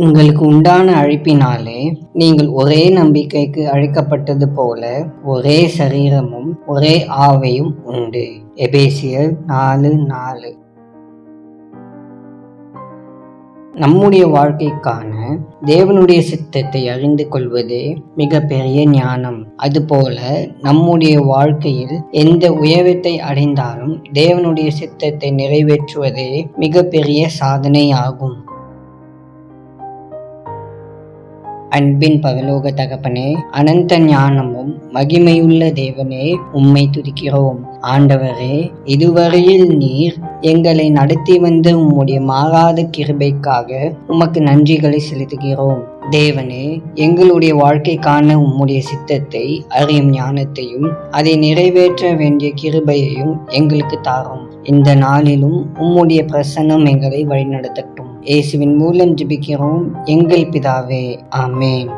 உங்களுக்கு உண்டான அழைப்பினாலே நீங்கள் ஒரே நம்பிக்கைக்கு அழைக்கப்பட்டது போல ஒரே சரீரமும் ஒரே ஆவியும் உண்டு. எபேசியர் 4:4. நம்முடைய வாழ்க்கைக்கான தேவனுடைய சித்தத்தை அறிந்து கொள்வதே மிக பெரிய ஞானம். அதுபோல நம்முடைய வாழ்க்கையில் எந்த உயரத்தை அடைந்தாலும் தேவனுடைய சித்தத்தை நிறைவேற்றுவதே மிக பெரிய சாதனை ஆகும். அன்பின் பரலோக தகப்பனே, அனந்த ஞானமும் மகிமையுள்ள தேவனே, உம்மை துதிக்கிறோம். ஆண்டவரே, இதுவரையில் நீர் எங்களை நடத்தி வந்த உம்முடைய மாறாத கிருபைக்காக உமக்கு நன்றிகளை செலுத்துகிறோம். தேவனே, எங்களுடைய வாழ்க்கைக்கான உம்முடைய சித்தத்தை அறியும் ஞானத்தையும் அதை நிறைவேற்ற வேண்டிய கிருபையையும் எங்களுக்கு தாரும். இந்த நாளிலும் உம்முடைய பிரசன்னம் எங்களை வழிநடத்தட்டும். இயேசுவின் மூலம் ஜெபிக்கிறோம் எங்கள் பிதாவே. ஆமென்.